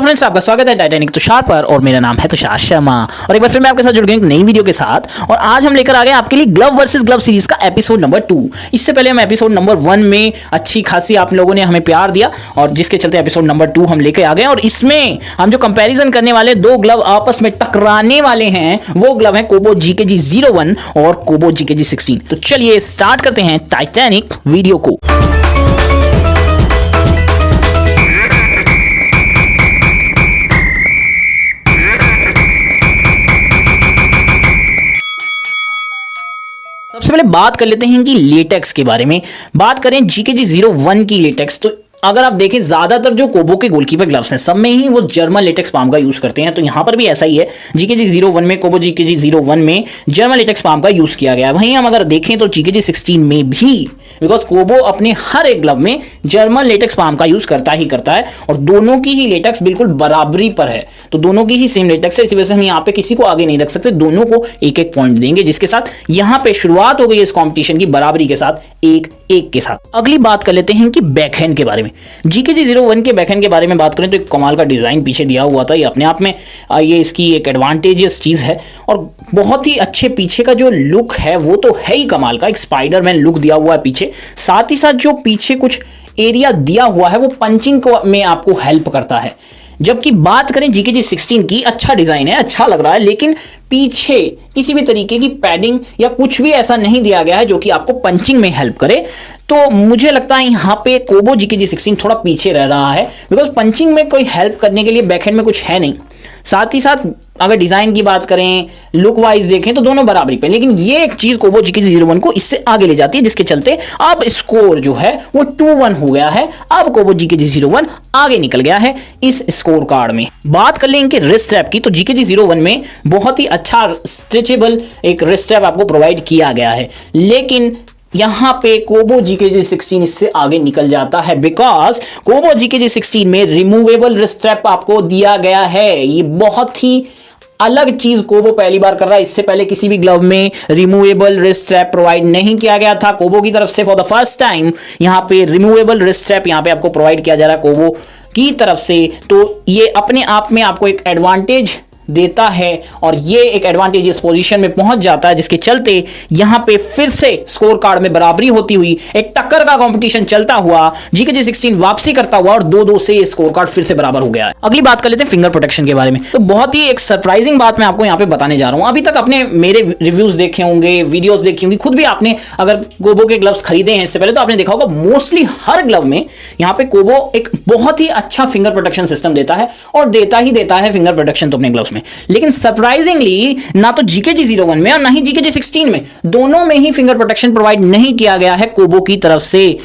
Friends, आपका स्वागत है टाइटैनिक तुषार पर और मेरा नाम है तुषार शर्मा और एक बार फिर मैं आपके साथ जुड़ गया एक नई वीडियो के साथ। और आज हम लेकर आ गए आपके लिए ग्लव वर्सेस ग्लव सीरीज का एपिसोड नंबर 2। इससे पहले हम एपिसोड नंबर 1 में अच्छी खासी आप लोगों ने हमें प्यार दिया और जिसके चलते एपिसोड नंबर 2 हम लेकर आ गए। और इसमें हम जो कंपैरिजन करने वाले दो ग्लव आपस में टकराने वाले हैं वो ग्लव है कोबो GKG 01 और कोबो GKG 16। तो चलिए स्टार्ट करते हैं टाइटैनिक वीडियो को। सबसे पहले बात कर लेते हैं कि लेटेक्स के बारे में। बात करें GKG 01 की लेटेक्स, तो अगर आप देखें ज्यादातर जो कोबो के गोलकीपर ग्लव्स हैं सब में ही वो जर्मन लेटेक्स पाम का यूज करते हैं। तो यहां पर भी ऐसा ही है, GKG 01 में कोबो GKG 01 में जर्मन लेटेक्स पाम का यूज किया गया है। वहीं हम अगर देखें तो GKG 16 में भी, बिकॉज कोबो अपने हर एक ग्लव में जर्मन लेटेक्स पाम का यूज करता ही करता है और दोनों की ही लेटेक्स बिल्कुल बराबरी पर है। तो दोनों की ही सेम लेटेक्स है, इसी वजह से हम यहाँ पे किसी को आगे नहीं रख सकते, दोनों को एक एक पॉइंट देंगे, जिसके साथ यहाँ पे शुरुआत हो गई इस कॉम्पिटिशन की बराबरी के साथ, 1-1 के साथ। अगली बात कर लेते हैं कि बैकहैंड के बारे में। GKG 01 के बैकहैंड के बारे में बात करें तो एक कमाल का डिजाइन पीछे दिया हुआ था। ये अपने आप में ये इसकी एक एडवांटेजियस चीज है और बहुत ही अच्छे पीछे का जो लुक है वो तो है ही कमाल का। एक स्पाइडरमैन लुक दिया हुआ है पीछे, साथ ही साथ जो पीछे कुछ एरिया दिया हुआ है वो पंचिंग में आपको हेल्प करता है। जबकि बात करें GKG 16 की, अच्छा डिजाइन है, अच्छा लग रहा है, लेकिन पीछे किसी भी तरीके की पैडिंग या कुछ भी ऐसा नहीं दिया गया है जो कि आपको पंचिंग में हेल्प करे। तो मुझे लगता है यहाँ पे कोबो GKG 16 थोड़ा पीछे रह रहा है, बिकॉज पंचिंग में कोई हेल्प करने के लिए बैकहैंड में कुछ है नहीं। साथ ही साथ अगर डिजाइन की बात करें, लुक वाइज देखें तो दोनों बराबरी पे, लेकिन ये एक चीज कोबो GKG 01 को इससे आगे ले जाती है, जिसके चलते अब स्कोर जो है वो 2-1 हो गया है। अब कोबो GKG 01 आगे निकल गया है इस स्कोर कार्ड में। बात कर लें इनके रिस्ट स्ट्रैप की, तो GKG 01 में बहुत ही अच्छा स्ट्रेचेबल एक रिस्ट स्ट्रैप आपको प्रोवाइड किया गया है, लेकिन यहां पे कोबो GKG 16 इससे आगे निकल जाता है, बिकॉज कोबो GKG 16 में रिमूवेबल रिस्ट स्ट्रैप आपको दिया गया है। ये बहुत ही अलग चीज कोबो पहली बार कर रहा है। इससे पहले किसी भी ग्लव में रिमूवेबल रिस्ट स्ट्रैप प्रोवाइड नहीं किया गया था। कोबो की तरफ से फॉर द फर्स्ट टाइम यहां पे रिमूवेबल रिस्ट स्ट्रैप यहां पे आपको प्रोवाइड किया जा रहा है कोबो की तरफ से। तो ये अपने आप में आपको एक एडवांटेज देता है और ये एक एडवांटेजियस पोजीशन में पहुंच जाता है, जिसके चलते यहां पे फिर से स्कोर कार्ड में बराबरी होती हुई एक टक्कर का कंपटीशन चलता हुआ GKG 16 वापसी करता हुआ और 2-2 से स्कोर कार्ड फिर से बराबर हो गया है। अगली बात कर लेते हैं फिंगर प्रोटेक्शन के बारे में। तो बहुत ही एक सरप्राइजिंग बात मैं आपको यहां पे बताने जा रहा हूं। अभी तक आपने मेरे रिव्यूज देखे होंगे, वीडियोस देखी होंगी, खुद भी आपने अगर कोबो के ग्लव्स खरीदे हैं इससे पहले तो आपने देखा होगा मोस्टली हर ग्लव में यहां पे कोबो एक बहुत ही अच्छा फिंगर प्रोटेक्शन सिस्टम देता है और देता ही देता है फिंगर प्रोटेक्शन तो अपने ग्लव्स में। लेकिन सरप्राइजिंगली ना तो GKG 01 में और ना ही GKG 16 में, दोनों में ही फिंगर प्रोटेक्शन प्रोवाइड नहीं किया गया है कोबो की तरफ से।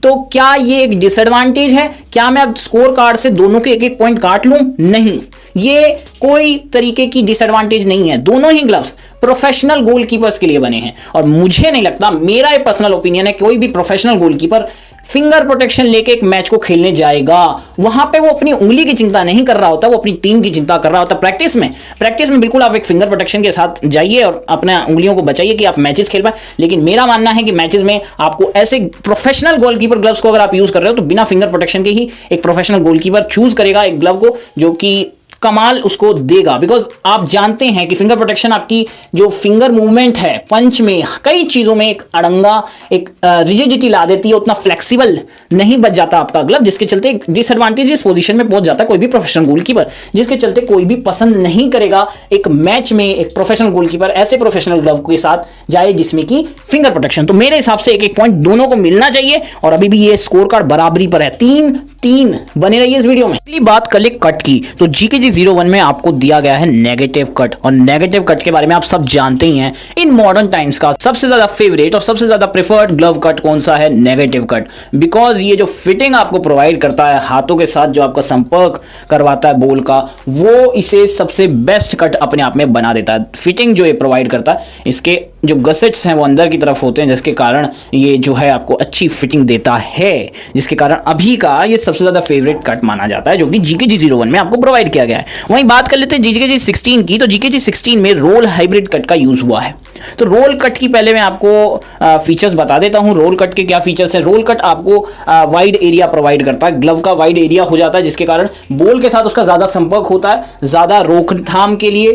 तो क्या ये एक डिसएडवांटेज है? क्या मैं अब स्कोर कार्ड से दोनों के एक एक पॉइंट काट लूं? नहीं, ये कोई तरीके की डिसएडवांटेज नहीं है। दोनों ही ग्लव्स प्रोफेशनल गोलकीपर्स के लिए बने हैं और मुझे नहीं लगता, मेरा ये पर्सनल ओपिनियन है, कोई भी प्रोफेशनल गोलकीपर फिंगर प्रोटेक्शन लेके एक मैच को खेलने जाएगा वहां पे वो अपनी उंगली की चिंता नहीं कर रहा होता, वो अपनी टीम की चिंता कर रहा होता। प्रैक्टिस में बिल्कुल आप एक फिंगर प्रोटेक्शन के साथ जाइए और अपने उंगलियों को बचाइए कि आप मैचेस खेल पाए। लेकिन मेरा मानना है कि मैचेस में आपको ऐसे प्रोफेशनल गोलकीपर ग्लव्स को अगर आप यूज कर रहे हो तो बिना फिंगर प्रोटेक्शन के ही एक प्रोफेशनल गोलकीपर चूज करेगा एक ग्लव को जो कि कमाल उसको देगा। बिकॉज आप जानते हैं कि फिंगर प्रोटेक्शन आपकी जो फिंगर मूवमेंट है पंच में कई चीजों में एक अड़ंगा, एक रिजिडिटी ला देती है, उतना फ्लेक्सिबल नहीं बच जाता आपका ग्लव, जिसके चलते एक डिसएडवांटेजियस पोजीशन में पहुंच जाता है कोई भी प्रोफेशनल गोलकीपर, जिसके चलते कोई भी पसंद नहीं करेगा एक मैच में एक प्रोफेशनल गोलकीपर ऐसे प्रोफेशनल ग्लव के साथ जाए जिसमें कि फिंगर प्रोटेक्शन। तो मेरे हिसाब से एक एक पॉइंट दोनों को मिलना चाहिए और अभी भी ये स्कोर कार्ड बराबरी पर है। 3-3 बने रहिए इस वीडियो में। अगली बात कर ले कट की, तो GKG 01 में आपको दिया गया है नेगेटिव कट और नेगेटिव कट के बारे में आप सब जानते ही हैं। इन मॉडर्न टाइम्स का सबसे ज्यादा फेवरेट और सबसे ज्यादा प्रेफर्ड ग्लव कट कौन सा है? Negative cut. बिकॉज ये जो फिटिंग आपको प्रोवाइड करता है हाथों के साथ, जो आपका संपर्क करवाता है बॉल का, वो इसे सबसे बेस्ट कट अपने आप में बना देता है। फिटिंग जो ये प्रोवाइड करता है, इसके जो गसेट्स हैं वो अंदर की तरफ होते हैं, जिसके कारण ये जो है आपको अच्छी फिटिंग देता है, जिसके कारण अभी का ये सबसे ज़्यादा फेवरेट कट माना जाता है जो कि GKG01 में आपको प्रोवाइड किया गया है। वहीं बात कर लेते हैं GKG16 की, तो GKG16 में रोल हाइब्रिड कट का यूज़ हुआ है। तो रोल कट की पहले मैं आपको फीचर्स बता देता हूं। रोल कट के क्या फीचर्स हैं। रोल कट आपको वाइड एरिया प्रोवाइड करता है, ग्लव का वाइड एरिया हो जाता है, जिसके कारण बॉल के साथ उसका ज़्यादा संपर्क होता है, ज़्यादा रोकथाम के लिए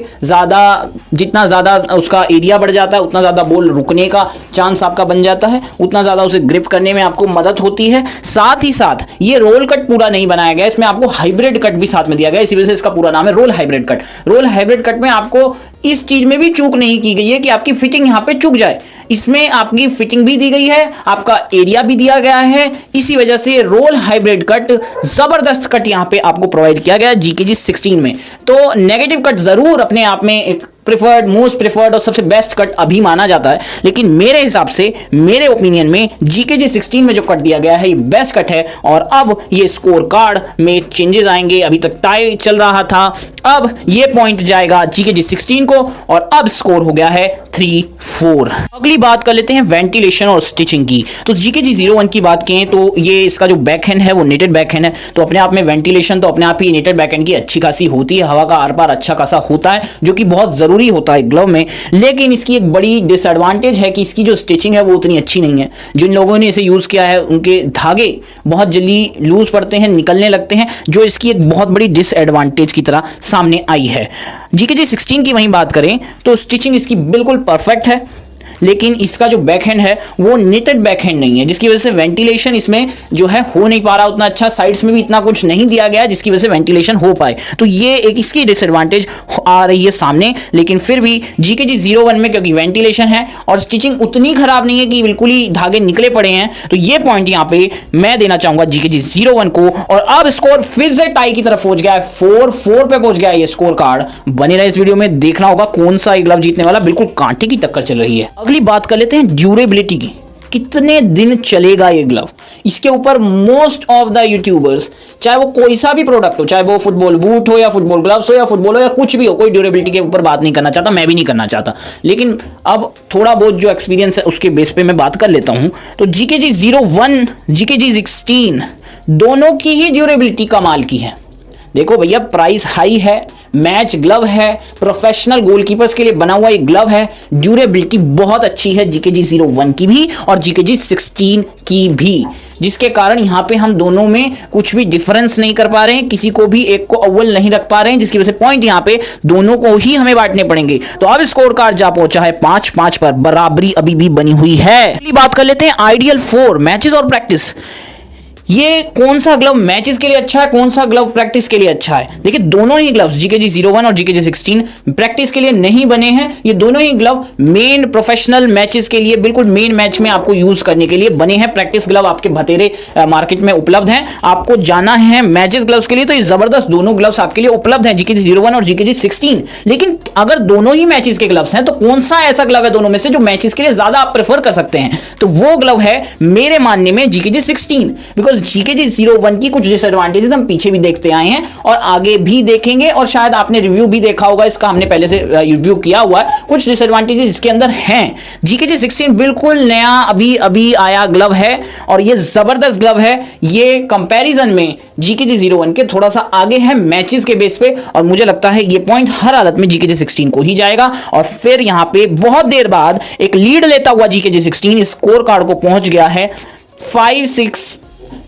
जितना ज़्यादा उसका एरिया बढ़ जाता है उतना ज़्यादा बॉल रुकने का चांस आपका बन जाता है, उतना ज़्यादा उसे ग्रिप करने में आपको मदद होती है। साथ ही साथ ये रोल कट पूरा नहीं बनाया गया, इसमें आपको हाइब्रिड कट भी साथ में दिया गया, इसी वजह से इसका पूरा नाम है roll hybrid cut. Roll hybrid cut में आपको इस चीज में भी चूक नहीं की गई है कि आपकी फिटिंग यहां पे चूक जाए, इसमें आपकी फिटिंग भी दी गई है, आपका एरिया भी दिया गया है। इसी वजह से रोल हाइब्रिड कट जबरदस्त कट यहां पे आपको प्रोवाइड किया गया है GKG16 में। तो नेगेटिव कट जरूर अपने आप में एक प्रिफर्ड, मोस्ट प्रिफर्ड और सबसे बेस्ट कट अभी माना जाता है, लेकिन मेरे हिसाब से, मेरे ओपिनियन में GKG16 में जो कट दिया गया है ये बेस्ट कट है। और अब ये स्कोर कार्ड में चेंजेस आएंगे, अभी तक टाई चल रहा था, अब ये पॉइंट जाएगा GKG16 को और अब स्कोर हो गया है 3-4। अगली बात कर लेते हैं वेंटिलेशन और स्टिचिंग की। तो GKG01 की बात करें तो ये इसका जो बैकहैंड है वो नेटेड बैकहैंड है, तो अपने आप में वेंटिलेशन तो अपने आप ही नेटेड बैकहैंड की अच्छी खासी होती है, हवा का आर पार अच्छा खासा होता है, जो कि बहुत जरूरी होता है ग्लव में। लेकिन इसकी एक बड़ी डिसएडवांटेज है कि इसकी जो स्टिचिंग है वो उतनी अच्छी नहीं है। जिन लोगों ने इसे यूज किया है उनके धागे बहुत जल्दी लूज पड़ते हैं, निकलने लगते हैं, जो इसकी एक बहुत बड़ी डिसएडवांटेज की तरह सामने आई है। GKG16 की वहीं बात करें तो स्टिचिंग इसकी बिल्कुल परफेक्ट है, लेकिन इसका जो बैकहैंड है वो नेटेड बैकहैंड नहीं है, जिसकी वजह से वेंटिलेशन इसमें जो है हो नहीं पा रहा उतना अच्छा, साइड्स में भी इतना कुछ नहीं दिया गया जिसकी वजह से वेंटिलेशन हो पाए। तो ये एक इसकी डिसएडवांटेज आ रही है सामने। लेकिन फिर भी GKG01 में क्योंकि वेंटिलेशन है और स्टिचिंग उतनी खराब नहीं है कि बिल्कुल ही धागे निकले पड़े हैं, तो ये पॉइंट यहाँ पे मैं देना चाहूंगा GKG01 को। और अब स्कोर फिर से टाई की तरफ पहुंच गया है, 4-4 पे पहुंच गया है ये स्कोर कार्ड। बने रहे इस वीडियो में, देखना होगा कौन सा ग्लव जीतने वाला, बिल्कुल कांटे की टक्कर चल रही है। अगली बात कर लेते हैं ड्यूरेबिलिटी की, कितने दिन चलेगा ये ग्लव। इसके ऊपर मोस्ट ऑफ द यूट्यूबर्स, चाहे वो कोई सा भी प्रोडक्ट हो, चाहे वो फुटबॉल बूट हो या फुटबॉल ग्लव्स हो या फुटबॉल हो या कुछ भी हो, कोई ड्यूरेबिलिटी के ऊपर बात नहीं करना चाहता, मैं भी नहीं करना चाहता, लेकिन अब थोड़ा बहुत जो एक्सपीरियंस है उसके बेस पे मैं बात कर लेता हूं। तो GKG01, GKG16 दोनों की ही ड्यूरेबिलिटी कमाल की है। देखो भैया, प्राइस हाई है, मैच ग्लव है, प्रोफेशनल गोलकीपर्स के लिए बना हुआ ये ग्लव है, ड्यूरेबिलिटी बहुत अच्छी है GKG01 की भी और GKG16 की भी, जिसके कारण यहां पे हम दोनों में कुछ भी डिफरेंस नहीं कर पा रहे हैं, किसी को भी एक को अव्वल नहीं रख पा रहे हैं, जिसकी वजह से पॉइंट यहां पे दोनों को ही हमें बांटने पड़ेंगे। तो अब स्कोर कार्ड जा पहुंचा है 5-5 पर, बराबरी अभी भी बनी हुई है। अगली बात कर लेते हैं आइडियल 4 मैचेस और प्रैक्टिस। ये कौन सा ग्लव मैचेस के लिए अच्छा है, कौन सा ग्लव प्रैक्टिस के लिए अच्छा है। देखिए, दोनों ही ग्लव्स GKG01 और GKG16 प्रैक्टिस के लिए नहीं बने हैं, ये दोनों ही ग्लव मेन प्रोफेशनल मैचेस के लिए, बिल्कुल मेन मैच में आपको यूज करने के लिए बने हैं। प्रैक्टिस ग्लव आपके बतेरे मार्केट में उपलब्ध हैं, आपको जाना है मैचेस ग्लव्स के लिए तो ये जबरदस्त दोनों ग्लव्स आपके लिए उपलब्ध हैं GKG01 और GKG16। लेकिन अगर दोनों ही मैचेस के ग्लव्स हैं तो कौन सा ऐसा ग्लव है दोनों में से जो मैचेस के लिए ज्यादा आप प्रेफर कर सकते हैं, तो वो ग्लव है मेरे मानने में GKG16। बिकॉज GKG01 की कुछ डिसएडवांटेजेस हम पीछे भी देखते आए हैं और आगे भी देखेंगे, और शायद आपने रिव्यू भी देखा होगा इसका, हमने पहले से रिव्यू किया हुआ है, कुछ डिसएडवांटेजेस इसके अंदर हैं। GKG16 बिल्कुल नया अभी अभी आया ग्लव है और ये जबरदस्त ग्लव है। ये कंपैरिजन में GKG01 के थोड़ा सा आगे है मैचेस के बेस पे, और मुझे लगता है ये पॉइंट हर हालत में GKG16 को ही जाएगा। और फिर यहां पे बहुत देर बाद एक लीड लेता हुआ GKG16 स्कोर कार्ड को पहुंच गया है 5-6,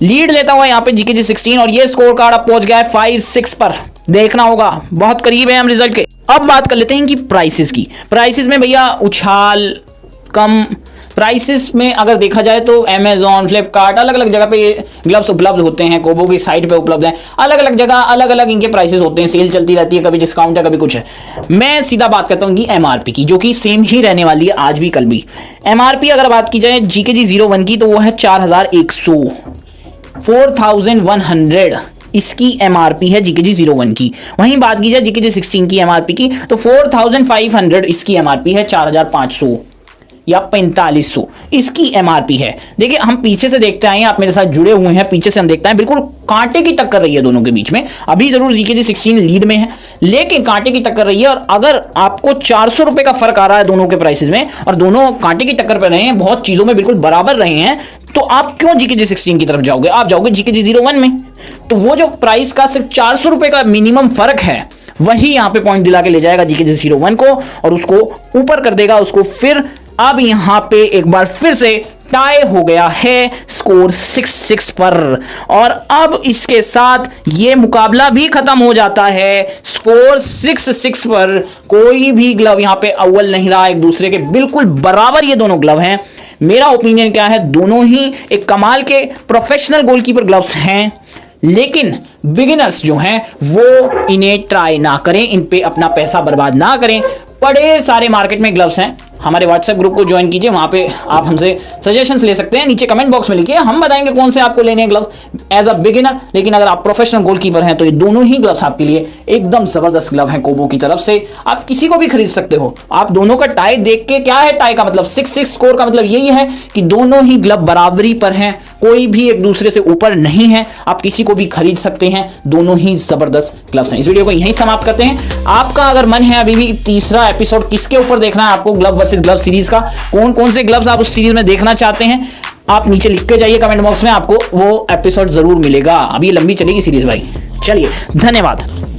लीड लेता हुआ यहां पे GKG16, और ये स्कोर कार्ड अब पहुंच गया है 5-6 पर। देखना होगा, बहुत करीब है हम रिजल्ट के। अब बात कर लेते हैं कि प्राइसेस की। प्राइसेस में भैया उछाल कम प्राइसेस में अगर देखा जाए तो Amazon, फ्लिपकार्ट, अलग अलग जगह पे ये ग्लव्स उपलब्ध होते हैं, कोबो की साइट पे उपलब्ध हैं, अलग अलग जगह अलग अलग इनके प्राइसेस होते हैं, सेल चलती रहती है, कभी डिस्काउंट है कभी कुछ है। मैं सीधा बात करता हूँ कि MRP की, जो कि सेम ही रहने वाली है आज भी कल भी। MRP अगर बात की जाए GKG01 की तो वो है 4100, 4100 इसकी MRP है GKG01 की। वहीं बात की जाए GKG16 की MRP की तो 4500 इसकी MRP है, 4500। या 4500 इसकी एमआरपी है। देखिए हम पीछे से देखते आए हैं, आप मेरे साथ जुड़े हुए हैं, पीछे से हम देखते हैं बिल्कुल कांटे की टक्कर रही है दोनों के बीच में। अभी जरूर जीकेजी 16 लीड में है, लेकिन कांटे की टक्कर रही है। और अगर आपको 400 रुपए का फर्क आ रहा है दोनों के प्राइसेस में और दोनों कांटे की टक्कर पर रहे हैं, बहुत चीजों में बिल्कुल बराबर रहे हैं, तो आप क्यों जीकेजी 16 की तरफ जाओगे? आप जाओगे जीकेजी 01 में। तो वो जो प्राइस का सिर्फ 400 रुपए का मिनिमम फर्क है, वही यहां पे पॉइंट दिला के ले जाएगा जीकेजी 01 को और उसको ऊपर कर देगा उसको। फिर अब यहां पे एक बार फिर से टाई हो गया है स्कोर 6-6 पर, और अब इसके साथ ये मुकाबला भी खत्म हो जाता है स्कोर 6-6 पर। कोई भी ग्लव यहां पे अव्वल नहीं रहा, एक दूसरे के बिल्कुल बराबर ये दोनों ग्लव हैं। मेरा ओपिनियन क्या है, दोनों ही एक कमाल के प्रोफेशनल गोलकीपर ग्लव्स हैं, लेकिन बिगिनर्स जो हैं वो इन्हें ट्राई ना करें, इन पे अपना पैसा बर्बाद ना करें। बड़े सारे मार्केट में ग्लव्स हैं, हमारे व्हाट्सएप ग्रुप को ज्वाइन कीजिए, वहां पे आप हमसे सजेशंस ले सकते हैं। नीचे कमेंट बॉक्स में लिखिए, हम बताएंगे कौन से आपको लेने हैं ग्लव्स एज अ बिगिनर। लेकिन अगर आप प्रोफेशनल गोलकीपर हैं तो ये दोनों ही ग्लव्स आपके लिए एकदम जबरदस्त ग्लव हैं कोबो की तरफ से। आप किसी को भी खरीद सकते हो। आप दोनों का टाई देख के, क्या है टाई का मतलब, 6-6 स्कोर का मतलब यही है कि दोनों ही ग्लव बराबरी पर हैं, कोई भी एक दूसरे से ऊपर नहीं है। आप किसी को भी खरीद सकते हैं, दोनों ही जबरदस्त ग्लव्स हैं। इस वीडियो को यहीं समाप्त करते हैं। आपका अगर मन है अभी भी तीसरा एपिसोड किसके ऊपर देखना है आपको, ग्लव वर्सेस ग्लव सीरीज का, कौन कौन से ग्लव्स आप उस सीरीज में देखना चाहते हैं, आप नीचे लिख के जाइए कमेंट बॉक्स में, आपको वो एपिसोड जरूर मिलेगा। अभी लंबी चलेगी सीरीज भाई। चलिए, धन्यवाद।